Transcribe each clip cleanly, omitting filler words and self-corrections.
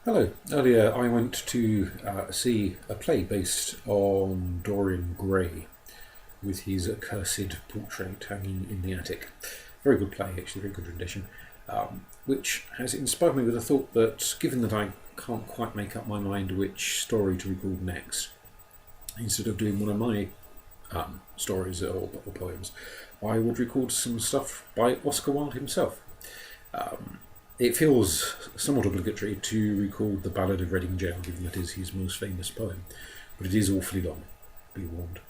Hello. Earlier I went to see a play based on Dorian Gray with his accursed portrait hanging in the attic. Very good play, actually, very good rendition, which has inspired me with the thought that given that I can't quite make up my mind which story to record next, instead of doing one of my stories or poems, I would record some stuff by Oscar Wilde himself. It feels somewhat obligatory to record the Ballad of Reading Gaol, given that it is his most famous poem, but it is awfully long, be warned.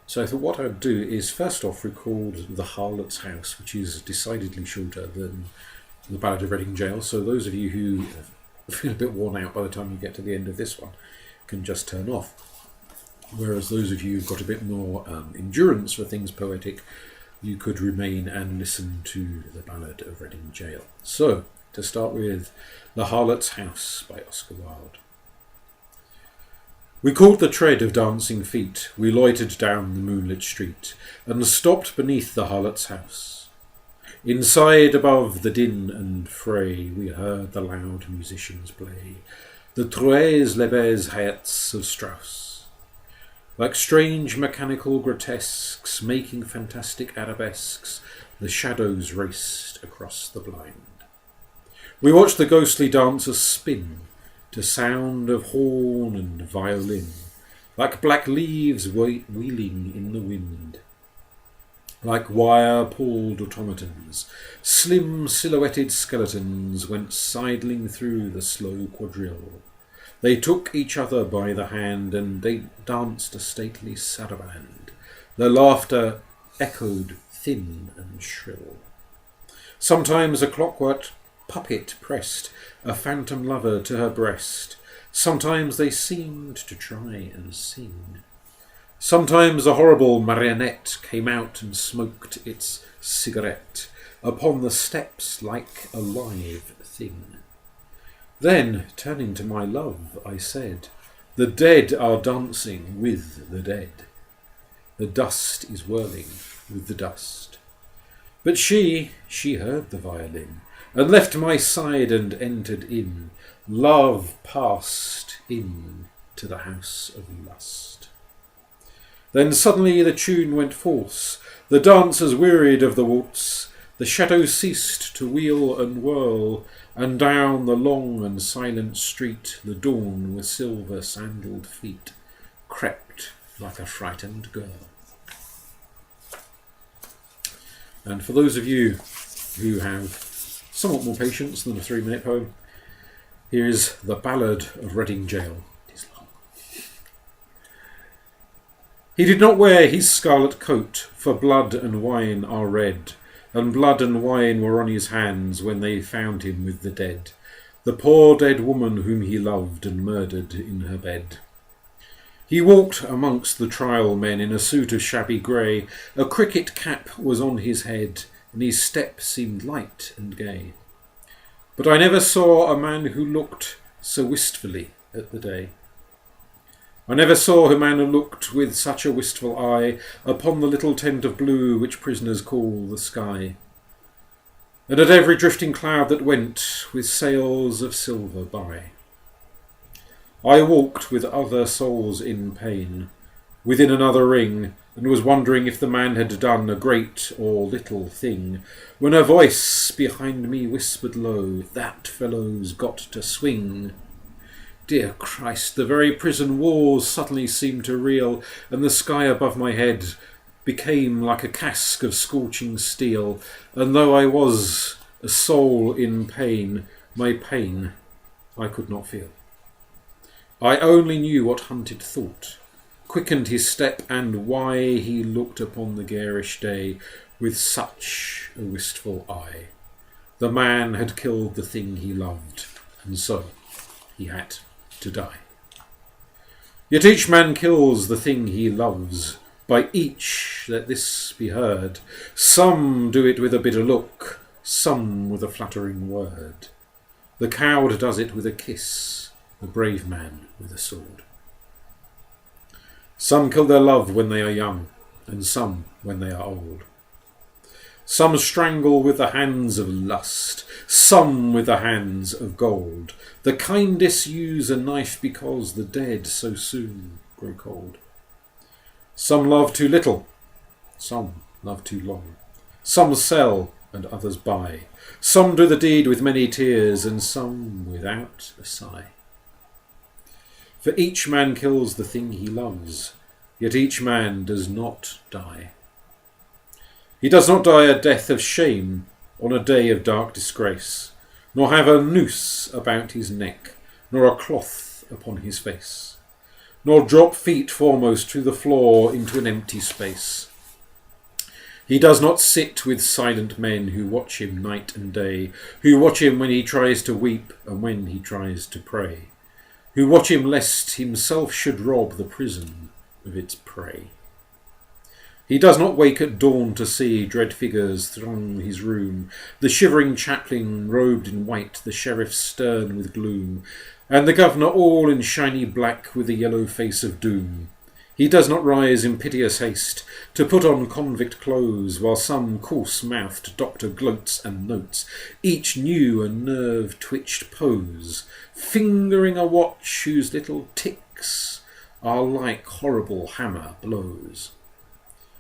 So I thought what I'd do is first off record the Harlot's House, which is decidedly shorter than the Ballad of Reading Gaol, so those of you who feel a bit worn out by the time you get to the end of this one can just turn off. Whereas those of you who've got a bit more endurance for things poetic, you could remain and listen to the Ballad of Reading Gaol. So, to start with, The Harlot's House by Oscar Wilde. We caught the tread of dancing feet, we loitered down the moonlit street, and stopped beneath the Harlot's house. Inside, above the din and fray, we heard the loud musicians play the Trois Lebes Hayats of Strauss. Like strange mechanical grotesques, making fantastic arabesques, the shadows raced across the blind. We watched the ghostly dancers spin, to sound of horn and violin, like black leaves wheeling in the wind. Like wire-pulled automatons, slim silhouetted skeletons went sidling through the slow quadrille. They took each other by the hand and they danced a stately saraband. Their laughter echoed thin and shrill. Sometimes a clockwork puppet pressed a phantom lover to her breast. Sometimes they seemed to try and sing. Sometimes a horrible marionette came out and smoked its cigarette upon the steps like a live thing. Then, turning to my love, I said, the dead are dancing with the dead. The dust is whirling with the dust. But she heard the violin, and left my side and entered in. Love passed in to the house of lust. Then suddenly the tune went false, the dancers wearied of the waltz, the shadows ceased to wheel and whirl, and down the long and silent street the dawn with silver-sandalled feet crept like a frightened girl. And for those of you who have somewhat more patience than a 3-minute poem, here is the Ballad of Reading Gaol. It is long. He did not wear his scarlet coat, for blood and wine are red, and blood and wine were on his hands when they found him with the dead, the poor dead woman whom he loved and murdered in her bed. He walked amongst the trial men in a suit of shabby grey, a cricket cap was on his head, and his step seemed light and gay. But I never saw a man who looked so wistfully at the day. I never saw a man who looked with such a wistful eye upon the little tent of blue which prisoners call the sky, and at every drifting cloud that went with sails of silver by. I walked with other souls in pain, within another ring, and was wondering if the man had done a great or little thing, when a voice behind me whispered low, that fellow's got to swing. Dear Christ, the very prison walls suddenly seemed to reel, and the sky above my head became like a casque of scorching steel, and though I was a soul in pain, my pain I could not feel. I only knew what hunted thought quickened his step, and why he looked upon the garish day with such a wistful eye. The man had killed the thing he loved, and so he had to die. Yet each man kills the thing he loves. By each let this be heard. Some do it with a bitter look, some with a flattering word. The coward does it with a kiss, the brave man with a sword. Some kill their love when they are young, and some when they are old. Some strangle with the hands of lust, some with the hands of gold. The kindest use a knife because the dead so soon grow cold. Some love too little, some love too long. Some sell and others buy. Some do the deed with many tears, and some without a sigh. For each man kills the thing he loves, yet each man does not die. He does not die a death of shame on a day of dark disgrace, nor have a noose about his neck, nor a cloth upon his face, nor drop feet foremost to the floor into an empty space. He does not sit with silent men who watch him night and day, who watch him when he tries to weep and when he tries to pray, who watch him lest himself should rob the prison of its prey. He does not wake at dawn to see dread figures throng his room, the shivering chaplain robed in white, the sheriff stern with gloom, and the governor all in shiny black with the yellow face of doom. He does not rise in piteous haste to put on convict clothes, while some coarse-mouthed doctor gloats and notes each new and nerve-twitched pose, fingering a watch whose little ticks are like horrible hammer blows.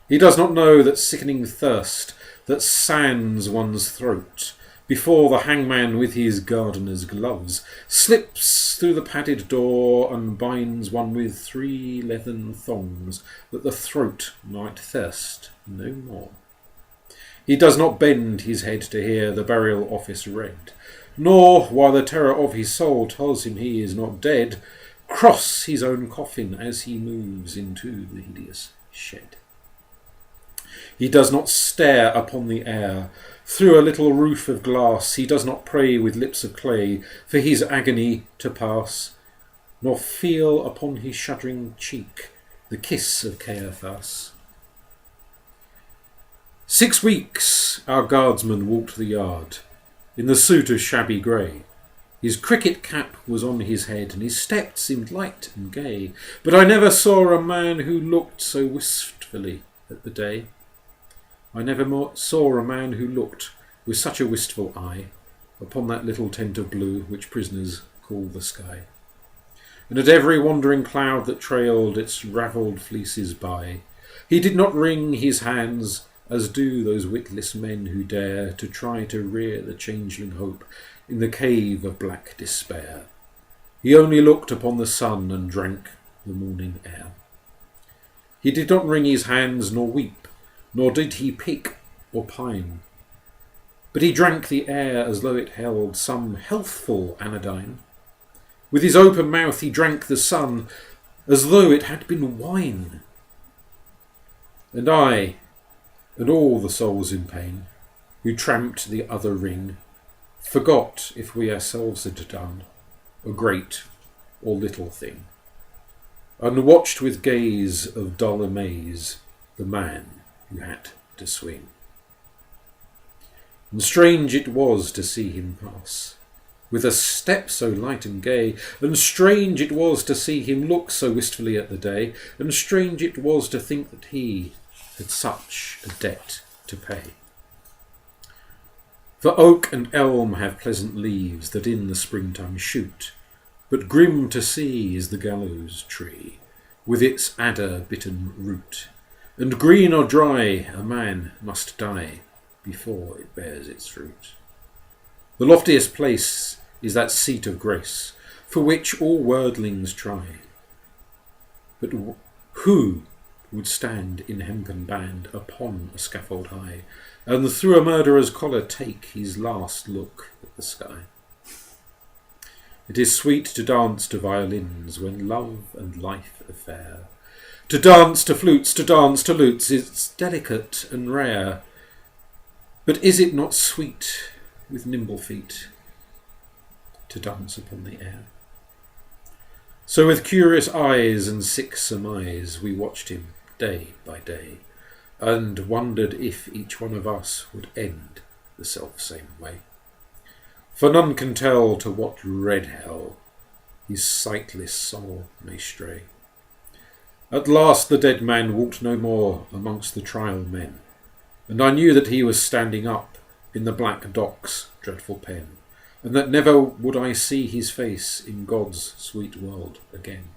He does not know that sickening thirst that sands one's throat before the hangman with his gardener's gloves slips through the padded door and binds one with 3 leathern thongs that the throat might thirst no more. He does not bend his head to hear the burial office read, nor, while the terror of his soul tells him he is not dead, cross his own coffin as he moves into the hideous shed. He does not stare upon the air through a little roof of glass. He does not pray with lips of clay for his agony to pass, nor feel upon his shuddering cheek the kiss of Caiaphas. 6 weeks our guardsman walked the yard, in the suit of shabby grey. His cricket cap was on his head, and his step seemed light and gay. But I never saw a man who looked so wistfully at the day. I never saw a man who looked with such a wistful eye upon that little tent of blue which prisoners call the sky, and at every wandering cloud that trailed its ravelled fleeces by. He did not wring his hands as do those witless men who dare to try to rear the changeling hope in the cave of black despair. He only looked upon the sun and drank the morning air. He did not wring his hands nor weep, nor did he pick or pine, but he drank the air as though it held some healthful anodyne. With his open mouth he drank the sun as though it had been wine. And I, and all the souls in pain, who tramped the other ring, forgot if we ourselves had done a great or little thing, and watched with gaze of dull amaze the man who had to swing. And strange it was to see him pass, with a step so light and gay, and strange it was to see him look so wistfully at the day, and strange it was to think that he had such a debt to pay. For oak and elm have pleasant leaves that in the springtime shoot, but grim to see is the gallows tree, with its adder-bitten root. And green or dry, a man must die before it bears its fruit. The loftiest place is that seat of grace, for which all worldlings try. But who would stand in hempen band upon a scaffold high, and through a murderer's collar take his last look at the sky? It is sweet to dance to violins when love and life are fair. To dance to flutes, to dance to lutes, it's delicate and rare. But is it not sweet, with nimble feet, to dance upon the air? So with curious eyes and sick surmise we watched him day by day, and wondered if each one of us would end the self-same way. For none can tell to what red hell his sightless soul may stray. At last the dead man walked no more amongst the trial men, and I knew that he was standing up in the black dock's dreadful pen, and that never would I see his face in God's sweet world again.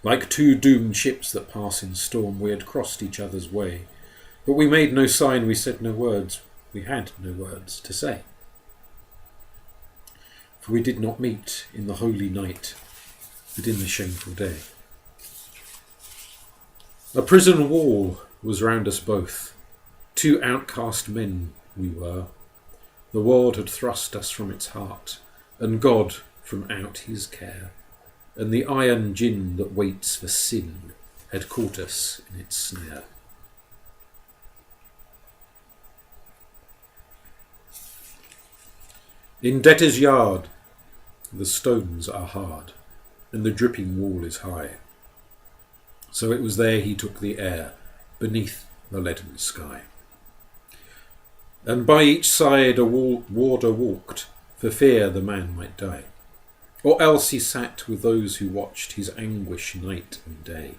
Like two doomed ships that pass in storm, we had crossed each other's way, but we made no sign, we said no words, we had no words to say. For we did not meet in the holy night, but in the shameful day. A prison wall was round us both. Two outcast men we were. The world had thrust us from its heart, and God from out his care, and the iron gin that waits for sin had caught us in its snare. In debtors' yard the stones are hard, and the dripping wall is high. So it was there he took the air, beneath the leaden sky. And by each side a warder walked, for fear the man might die. Or else he sat with those who watched his anguish night and day,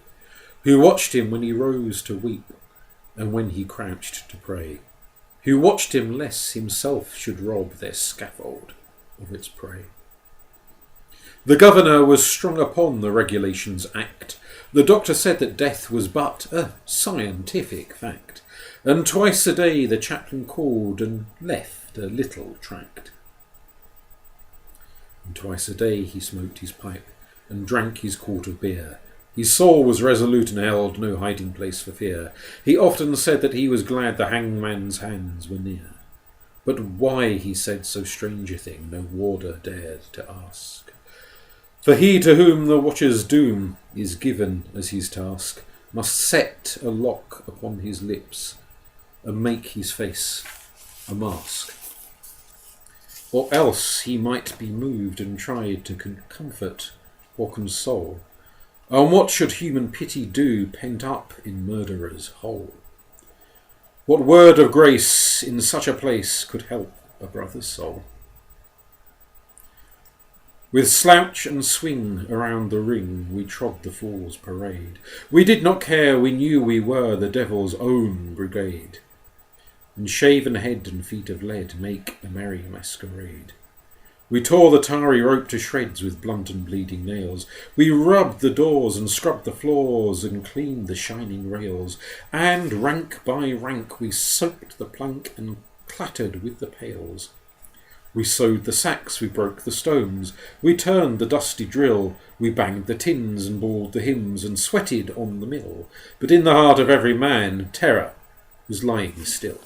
who watched him when he rose to weep, and when he crouched to pray, who watched him lest himself should rob their scaffold of its prey. The governor was strong upon the regulations act. The doctor said that death was but a scientific fact, and twice a day the chaplain called and left a little tract. And twice a day he smoked his pipe and drank his quart of beer. His soul was resolute and held no hiding place for fear. He often said that he was glad the hangman's hands were near. But why he said so strange a thing no warder dared to ask. For he to whom the watcher's doom is given as his task must set a lock upon his lips and make his face a mask. Or else he might be moved and tried to comfort or console. And what should human pity do pent up in murderer's hole? What word of grace in such a place could help a brother's soul? With slouch and swing around the ring we trod the fool's parade. We did not care, we knew we were the devil's own brigade. And shaven head and feet of lead make a merry masquerade. We tore the tarry rope to shreds with blunt and bleeding nails. We rubbed the doors and scrubbed the floors and cleaned the shining rails. And rank by rank we soaked the plank and clattered with the pails. We sewed the sacks, we broke the stones, we turned the dusty drill, we banged the tins and bawled the hymns and sweated on the mill. But in the heart of every man, terror was lying still.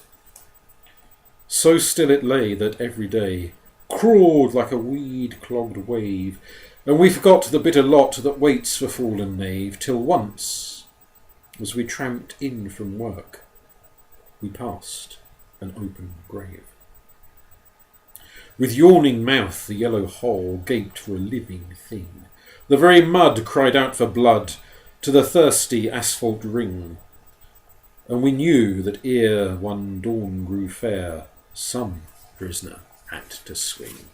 So still it lay that every day crawled like a weed-clogged wave, and we forgot the bitter lot that waits for fallen knave, till once, as we tramped in from work, we passed an open grave. With yawning mouth the yellow hole gaped for a living thing. The very mud cried out for blood to the thirsty asphalt ring. And we knew that ere one dawn grew fair, some prisoner had to swing.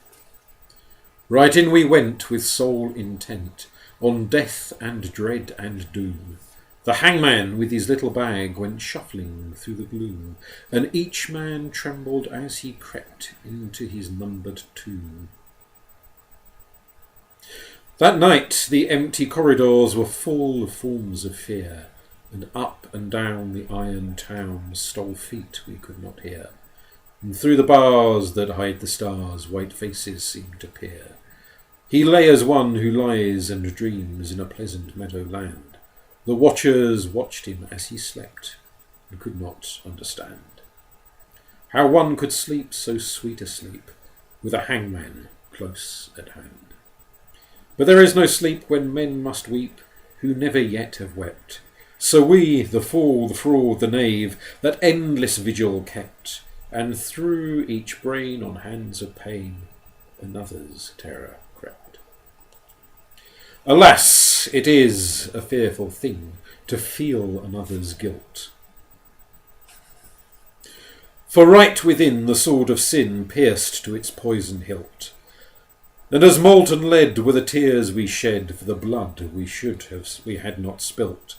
Right in we went with soul intent on death and dread and doom. The hangman with his little bag went shuffling through the gloom, and each man trembled as he crept into his numbered tomb. That night the empty corridors were full of forms of fear, and up and down the iron town stole feet we could not hear, and through the bars that hide the stars white faces seemed to peer. He lay as one who lies and dreams in a pleasant meadow land. The watchers watched him as he slept and could not understand how one could sleep so sweet a sleep with a hangman close at hand. But there is no sleep when men must weep who never yet have wept. So we, the fool, the fraud, the knave, that endless vigil kept, and through each brain on hands of pain another's terror crept. Alas, it is a fearful thing to feel another's guilt. For right within the sword of sin pierced to its poison hilt, and as molten lead were the tears we shed for the blood we had not spilt.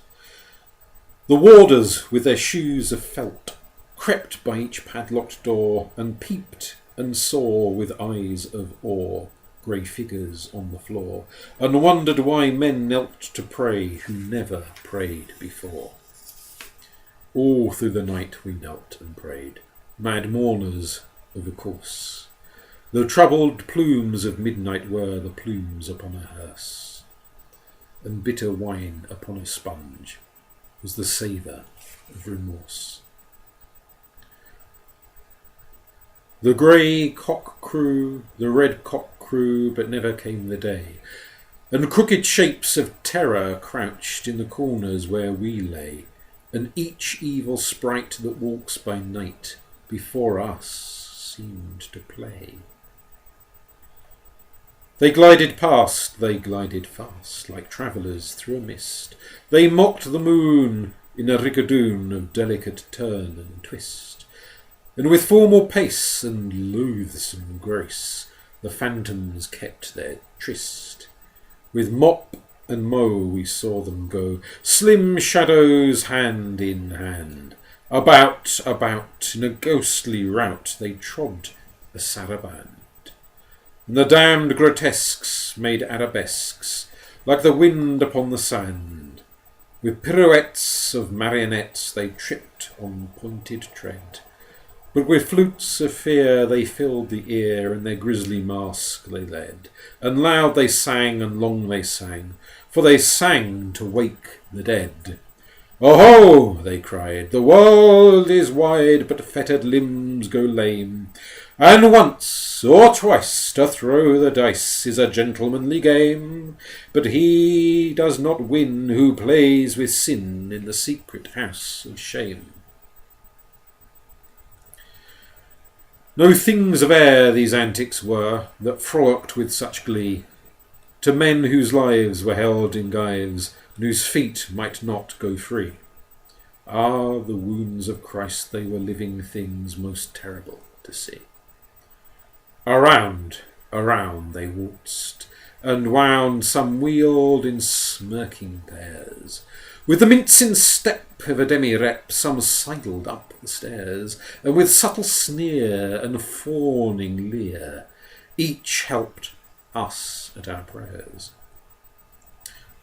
The warders, with their shoes of felt, crept by each padlocked door, and peeped and saw with eyes of awe grey figures on the floor, and wondered why men knelt to pray who never prayed before. All through the night we knelt and prayed, mad mourners of a course. The troubled plumes of midnight were the plumes upon a hearse, and bitter wine upon a sponge was the savour of remorse. The grey cock crew, the red cock crew, but never came the day, and crooked shapes of terror crouched in the corners where we lay, and each evil sprite that walks by night before us seemed to play. They glided past, they glided fast, like travellers through a mist. They mocked the moon in a rigadoon of delicate turn and twist. And with formal pace and loathsome grace, the phantoms kept their tryst. With mop and mow we saw them go, slim shadows hand in hand. About, in a ghostly rout they trod a saraband. And the damned grotesques made arabesques, like the wind upon the sand. With pirouettes of marionettes they tripped on pointed tread. But with flutes of fear they filled the ear, and their grisly mask they led. And loud they sang, and long they sang, for they sang to wake the dead. "Oh-ho!" they cried, "the world is wide, but fettered limbs go lame. And once or twice to throw the dice is a gentlemanly game, but he does not win who plays with sin in the secret house of shame." No things of air these antics were, that frolicked with such glee, to men whose lives were held in gyves, and whose feet might not go free. Ah, the wounds of Christ, they were living things most terrible to see. Around they waltzed, and wound, some wheeled in smirking pairs. With the mincing step of a demi-rep, some sidled up the stairs, and with subtle sneer and fawning leer, each helped us at our prayers.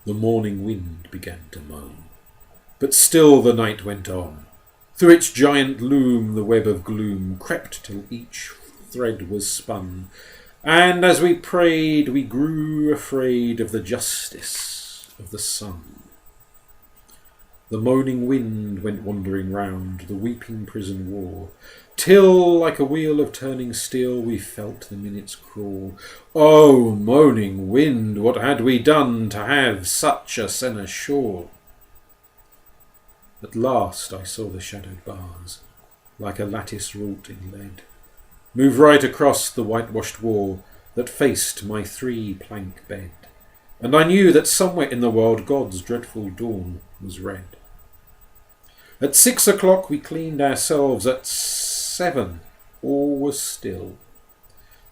The morning wind began to moan, but still the night went on. Through its giant loom the web of gloom crept till each thread was spun, and as we prayed we grew afraid of the justice of the sun. The moaning wind went wandering round the weeping prison wall, till, like a wheel of turning steel, we felt the minutes crawl. Oh, moaning wind, what had we done to have such a seneschal? At last I saw the shadowed bars, like a lattice wrought in lead, move right across the whitewashed wall that faced my 3-plank bed, and I knew that somewhere in the world God's dreadful dawn was red. At 6 o'clock we cleaned ourselves, at 7 all was still,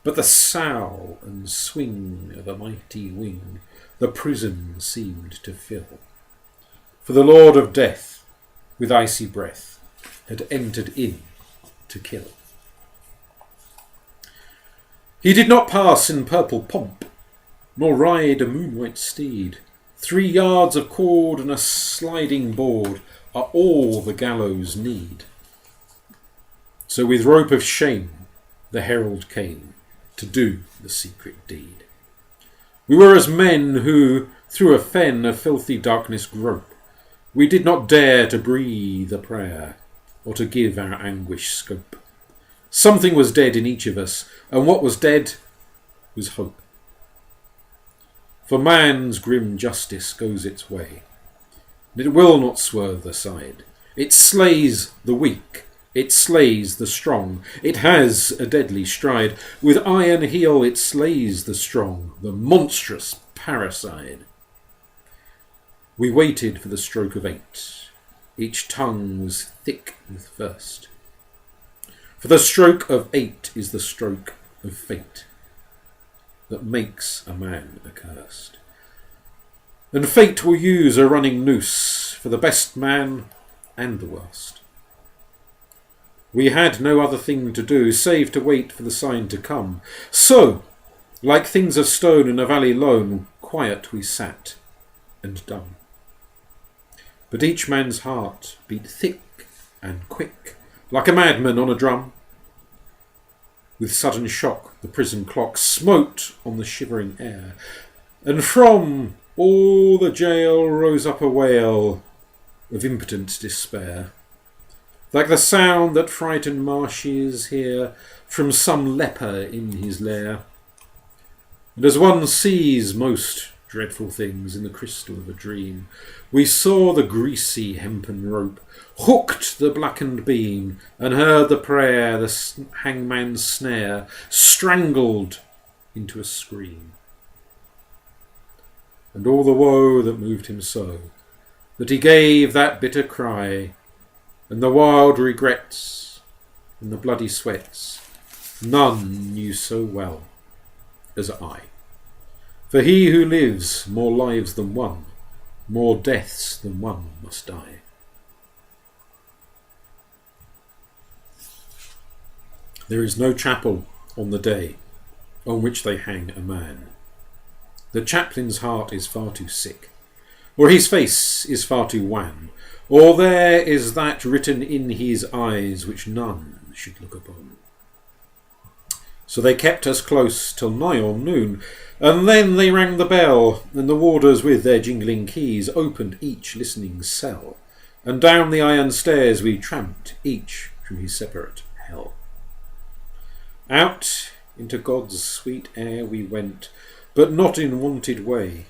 but the sough and swing of a mighty wing the prison seemed to fill. For the Lord of Death, with icy breath, had entered in to kill. He did not pass in purple pomp, nor ride a moon-white steed. 3 yards of cord and a sliding board are all the gallows need. So with rope of shame the herald came to do the secret deed. We were as men who through a fen of filthy darkness grope. We did not dare to breathe a prayer, or to give our anguish scope. Something was dead in each of us, and what was dead was hope. For man's grim justice goes its way, and it will not swerve aside. It slays the weak, it slays the strong, it has a deadly stride. With iron heel it slays the strong, the monstrous parricide. We waited for the stroke of 8. Each tongue was thick with thirst. For the stroke of 8 is the stroke of fate that makes a man accursed. And fate will use a running noose for the best man and the worst. We had no other thing to do, save to wait for the sign to come. So, like things of stone in a valley lone, quiet we sat, and dumb. But each man's heart beat thick and quick, like a madman on a drum. With sudden shock the prison clock smote on the shivering air, and from all the jail rose up a wail of impotent despair, like the sound that frightened marshes hear from some leper in his lair. And as one sees most dreadful things in the crystal of a dream, we saw the greasy hempen rope, hooked the blackened beam, and heard the prayer, the hangman's snare, strangled into a scream. And all the woe that moved him so, that he gave that bitter cry, and the wild regrets, and the bloody sweats, none knew so well as I. For he who lives more lives than one, more deaths than one must die. There is no chapel on the day on which they hang a man. The chaplain's heart is far too sick, or his face is far too wan, or there is that written in his eyes which none should look upon. So they kept us close till nigh on noon, and then they rang the bell, and the warders with their jingling keys opened each listening cell, and down the iron stairs we tramped, each from his separate hell. Out into God's sweet air we went, but not in wonted way,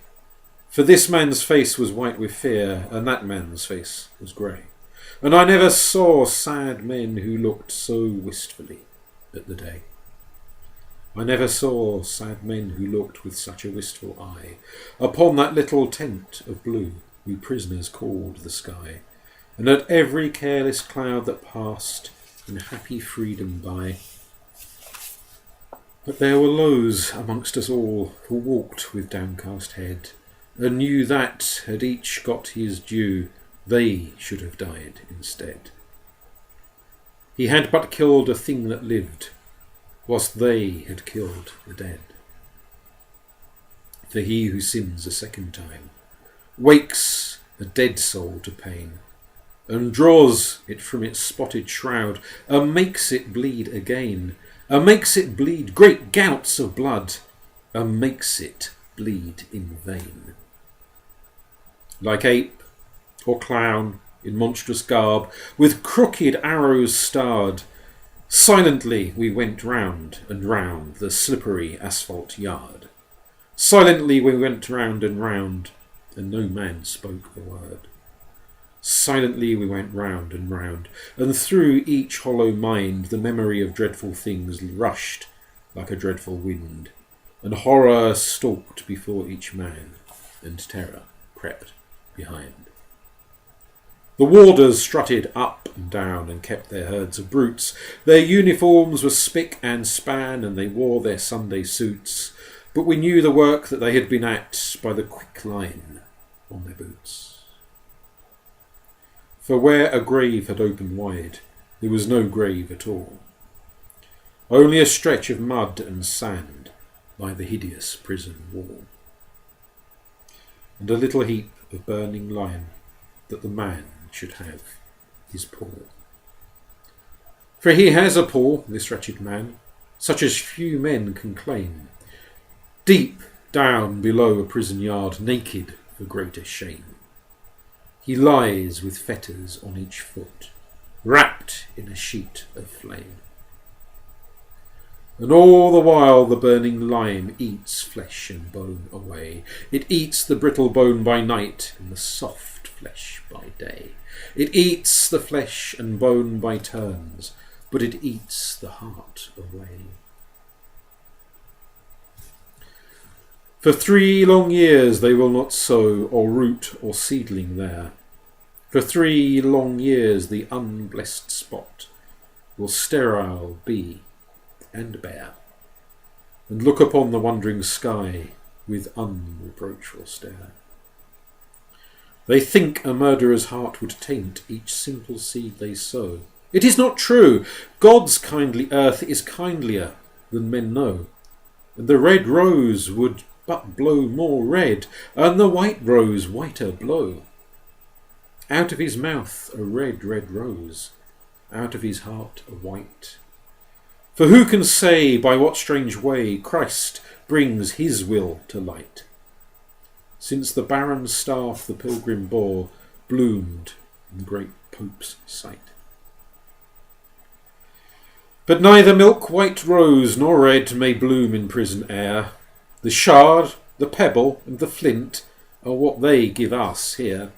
for this man's face was white with fear, and that man's face was grey, and I never saw sad men who looked so wistfully at the day. I never saw sad men who looked with such a wistful eye upon that little tent of blue we prisoners called the sky, and at every careless cloud that passed in happy freedom by. But there were those amongst us all who walked with downcast head, and knew that, had each got his due, they should have died instead. He had but killed a thing that lived, whilst they had killed the dead. For he who sins a second time wakes a dead soul to pain, and draws it from its spotted shroud, and makes it bleed again, and makes it bleed great gouts of blood, and makes it bleed in vain. Like ape or clown in monstrous garb, with crooked arrows starred, silently we went round and round the slippery asphalt yard. Silently we went round, and no man spoke a word. Silently we went round, and through each hollow mind the memory of dreadful things rushed like a dreadful wind, and horror stalked before each man, and terror crept behind. The warders strutted up and down and kept their herds of brutes. Their uniforms were spick and span, and they wore their Sunday suits, but we knew the work that they had been at by the quick line on their boots. For where a grave had opened wide, there was no grave at all, only a stretch of mud and sand by the hideous prison wall, and a little heap of burning lime that the man should have his paw. For he has a paw, this wretched man, such as few men can claim, deep down below a prison yard, naked for greater shame. He lies with fetters on each foot, wrapped in a sheet of flame. And all the while the burning lime eats flesh and bone away. It eats the brittle bone by night, and the soft flesh by day. It eats the flesh and bone by turns, but it eats the heart away. For 3 long years they will not sow or root or seedling there. For 3 long years the unblessed spot will sterile be and bare, and look upon the wondering sky with unreproachful stare. They think a murderer's heart would taint each simple seed they sow. It is not true. God's kindly earth is kindlier than men know. And the red rose would but blow more red, and the white rose whiter blow. Out of his mouth a red, red rose, out of his heart a white. For who can say by what strange way Christ brings his will to light? Since the barren staff the pilgrim bore bloomed in great Pope's sight. But neither milk-white rose nor red may bloom in prison air. The shard, the pebble, and the flint are what they give us here.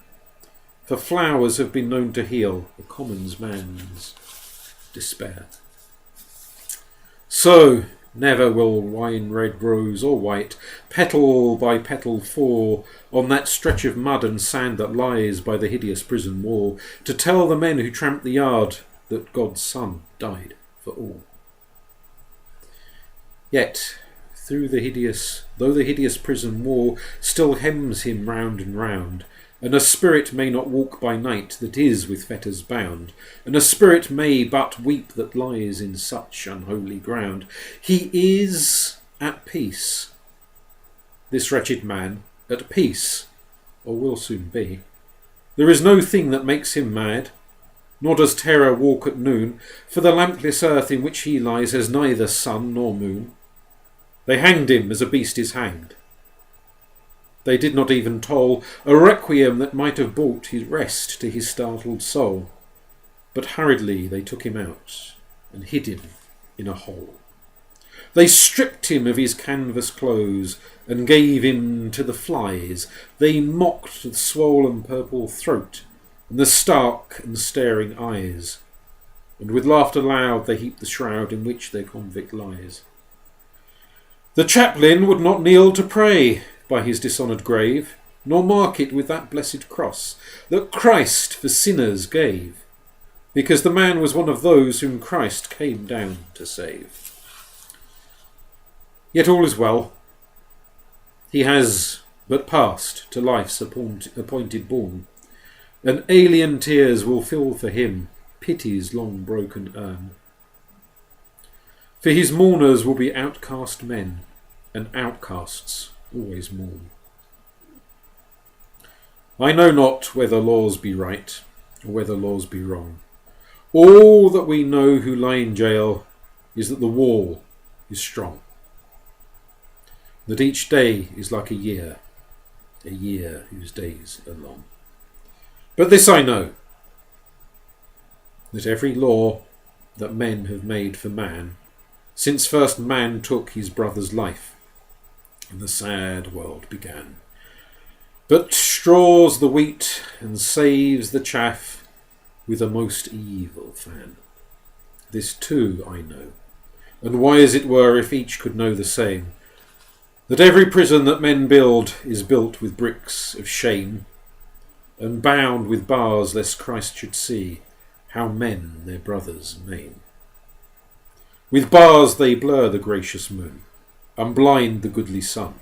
For flowers have been known to heal the common man's despair. So never will wine-red rose or white, petal by petal fall on that stretch of mud and sand that lies by the hideous prison wall, to tell the men who tramp the yard that God's Son died for all. Yet, though the hideous prison wall still hems him round and round, and a spirit may not walk by night that is with fetters bound, and a spirit may but weep that lies in such unholy ground, he is at peace. This wretched man, at peace, or will soon be. There is no thing that makes him mad, nor does terror walk at noon, for the lampless earth in which he lies has neither sun nor moon. They hanged him as a beast is hanged. They did not even toll a requiem that might have brought his rest to his startled soul, but hurriedly they took him out and hid him in a hole. They stripped him of his canvas clothes and gave him to the flies. They mocked the swollen purple throat and the stark and staring eyes, and with laughter loud they heaped the shroud in which their convict lies. The chaplain would not kneel to pray by his dishonoured grave, nor mark it with that blessed cross that Christ for sinners gave, because the man was one of those whom Christ came down to save. Yet all is well. He has but passed to life's appointed bourne, and alien tears will fill for him pity's long broken urn. For his mourners will be outcast men, and outcasts always mourn. I know not whether laws be right, or whether laws be wrong. All that we know who lie in jail is that the wall is strong, that each day is like a year whose days are long. But this I know, that every law that men have made for man, since first man took his brother's life, and the sad world began, but straws the wheat and saves the chaff with a most evil fan. This too I know, and wise it were if each could know the same, that every prison that men build is built with bricks of shame, and bound with bars lest Christ should see how men their brothers maim. With bars they blur the gracious moon, and blind the goodly sun,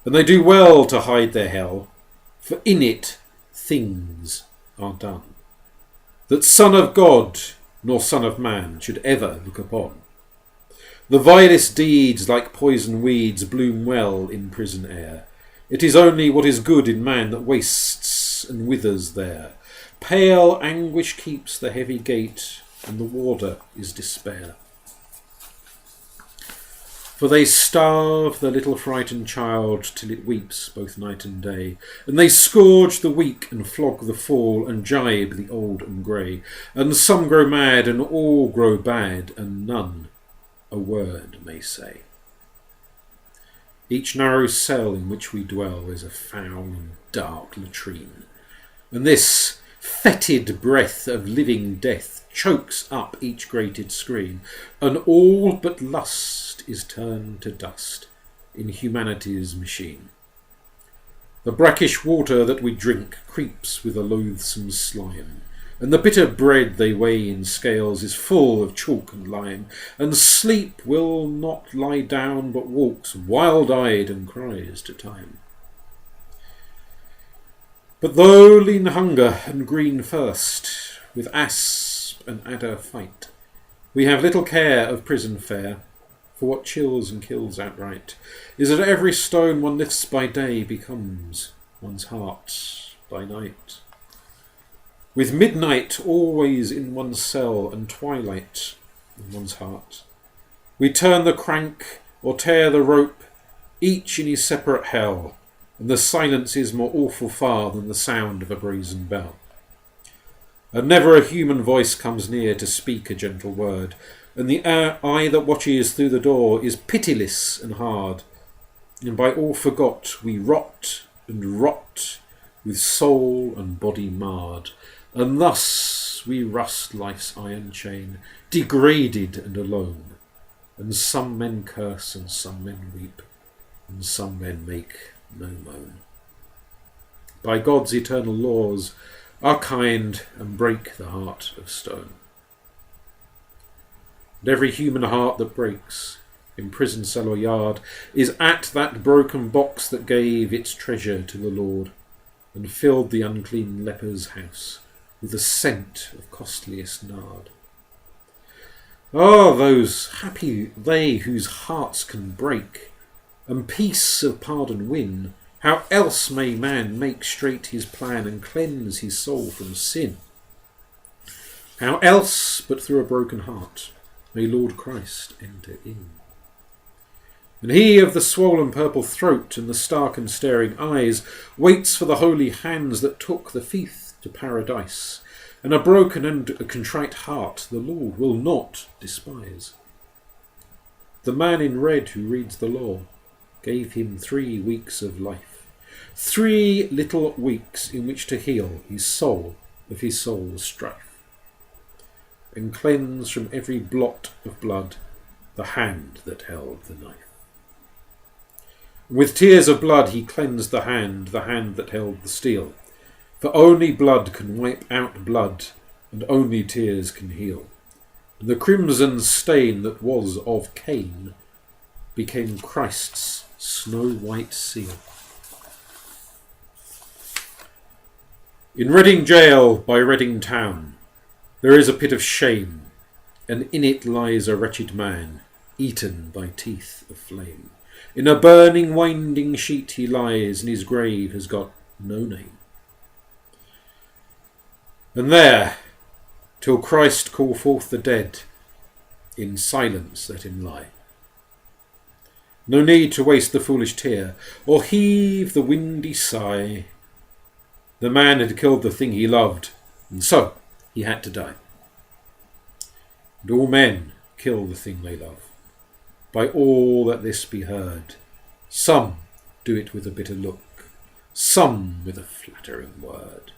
and they do well to hide their hell, for in it things are done that Son of God nor Son of Man should ever look upon. The vilest deeds like poison weeds bloom well in prison air. It is only what is good in man that wastes and withers there. Pale anguish keeps the heavy gate, and the warder is despair. For they starve the little frightened child till it weeps both night and day, and they scourge the weak and flog the fall and gibe the old and grey, and some grow mad and all grow bad, and none a word may say. Each narrow cell in which we dwell is a foul and dark latrine, and this fetid breath of living death chokes up each grated screen, and all but lust is turned to dust in humanity's machine. The brackish water that we drink creeps with a loathsome slime, and the bitter bread they weigh in scales is full of chalk and lime, and sleep will not lie down but walks wild-eyed and cries to time. But though lean hunger and green thirst with asp and adder fight, we have little care of prison fare, for what chills and kills outright is that every stone one lifts by day becomes one's heart by night. With midnight always in one's cell and twilight in one's heart, we turn the crank or tear the rope, each in his separate hell, and the silence is more awful far than the sound of a brazen bell. And never a human voice comes near to speak a gentle word, and the eye that watches through the door is pitiless and hard, and by all forgot we rot and rot, with soul and body marred, and thus we rust life's iron chain, degraded and alone, and some men curse and some men weep, and some men make no moan. By God's eternal laws are kind and break the heart of stone. And every human heart that breaks, in prison cell or yard, is at that broken box that gave its treasure to the Lord, and filled the unclean leper's house with the scent of costliest nard. Ah, those happy they whose hearts can break, and peace of pardon win. How else may man make straight his plan and cleanse his soul from sin? How else but through a broken heart may Lord Christ enter in? And he of the swollen purple throat and the stark and staring eyes waits for the holy hands that took the thief to paradise, and a broken and a contrite heart the Lord will not despise. The man in red who reads the law gave him 3 weeks of life, 3 little weeks in which to heal his soul of his soul's strife, and cleanse from every blot of blood the hand that held the knife. With tears of blood he cleansed the hand that held the steel, for only blood can wipe out blood, and only tears can heal. And the crimson stain that was of Cain became Christ's snow-white seal. In Reading Gaol by Reading Town there is a pit of shame, and in it lies a wretched man, eaten by teeth of flame. In a burning winding sheet he lies, and his grave has got no name. And there, till Christ call forth the dead, in silence let him lie. No need to waste the foolish tear, or heave the windy sigh. The man had killed the thing he loved, and so he had to die. And all men kill the thing they love. By all that this be heard, some do it with a bitter look, some with a flattering word.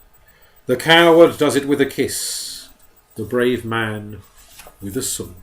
The coward does it with a kiss, the brave man with a sword.